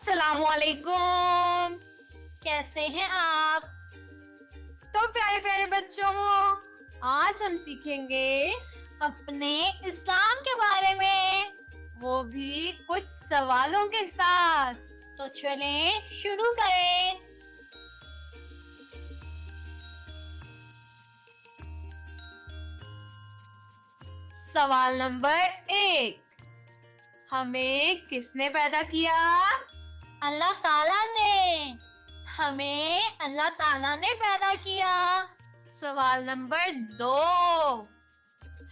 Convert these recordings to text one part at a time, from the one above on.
السلام علیکم، کیسے ہیں آپ؟ تو پیارے پیارے بچوں، آج ہم سیکھیں گے اپنے اسلام کے بارے میں، وہ بھی کچھ سوالوں کے ساتھ۔ تو چلیں شروع کریں۔ سوال نمبر 1، ہمیں کس نے پیدا کیا؟ اللہ تعالیٰ نے۔ ہمیں اللہ تعالیٰ نے پیدا کیا۔ سوال نمبر 2،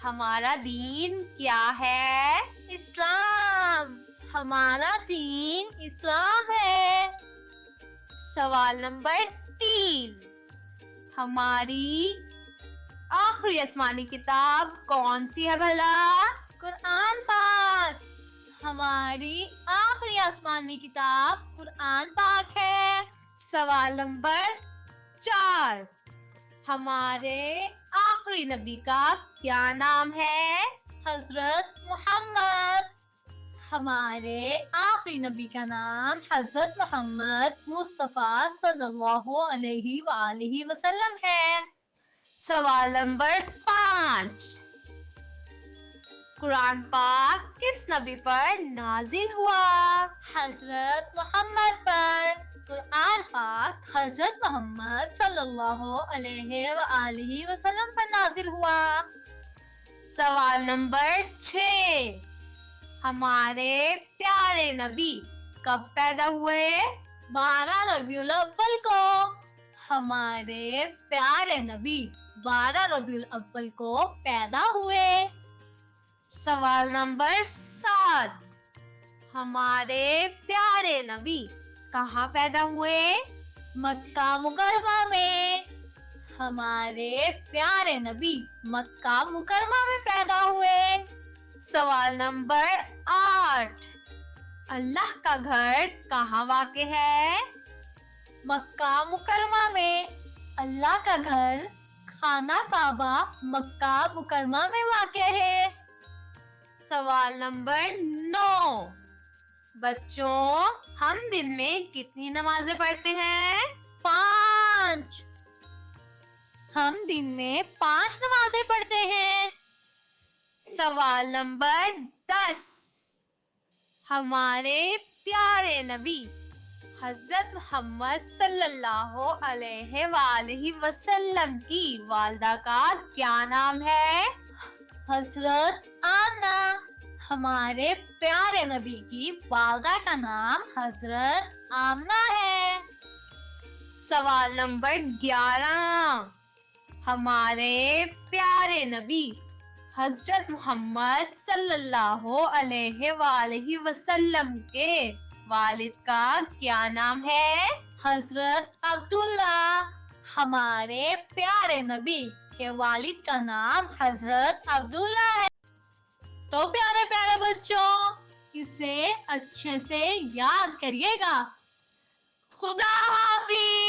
ہمارا دین کیا ہے؟ اسلام۔ ہمارا دین اسلام ہے۔ سوال نمبر 3، ہماری آخری آسمانی کتاب کون سی ہے بھلا؟ قرآن پاک۔ ہماری آخری آسمانی کتاب قرآن پاک ہے۔ سوال نمبر 4، ہمارے آخری نبی کا کیا نام ہے؟ حضرت محمد۔ ہمارے آخری نبی کا نام حضرت محمد مصطفیٰ صلی اللہ علیہ وآلہ وسلم ہے۔ سوال نمبر 5، قرآن پاک کس نبی پر نازل ہوا؟ حضرت محمد پر۔ قرآن پاک حضرت محمد صلی اللہ علیہ وآلہ وسلم پر نازل ہوا۔ سوال نمبر 6، ہمارے پیارے نبی کب پیدا ہوئے؟ 12 ربیع الاول کو۔ ہمارے پیارے نبی 12 ربیع الاول کو پیدا ہوئے۔ سوال نمبر 7، ہمارے پیارے نبی کہاں پیدا ہوئے؟ مکہ مکرمہ میں۔ ہمارے پیارے نبی مکہ مکرمہ میں پیدا ہوئے۔ سوال نمبر 8، اللہ کا گھر کہاں واقع ہے؟ مکہ مکرمہ میں۔ اللہ کا گھر خانہ کعبہ مکہ مکرمہ میں واقع ہے۔ سوال نمبر 9، بچوں ہم دن میں کتنی نمازیں پڑھتے ہیں؟ 5۔ ہم دن میں 5 نمازیں پڑھتے ہیں۔ سوال نمبر 10، ہمارے پیارے نبی حضرت محمد صلی اللہ علیہ وآلہ وسلم کی والدہ کا کیا نام ہے؟ حضرت آمنہ۔ ہمارے پیارے نبی کی والدہ کا نام حضرت آمنہ ہے۔ سوال نمبر 11، ہمارے پیارے نبی حضرت محمد صلی اللہ علیہ وآلہ وسلم کے والد کا کیا نام ہے؟ حضرت عبداللہ۔ ہمارے پیارے نبی کے والد کا نام حضرت عبداللہ ہے۔ تو پیارے پیارے بچوں اسے اچھے سے یاد کریے گا۔ خدا حافظ۔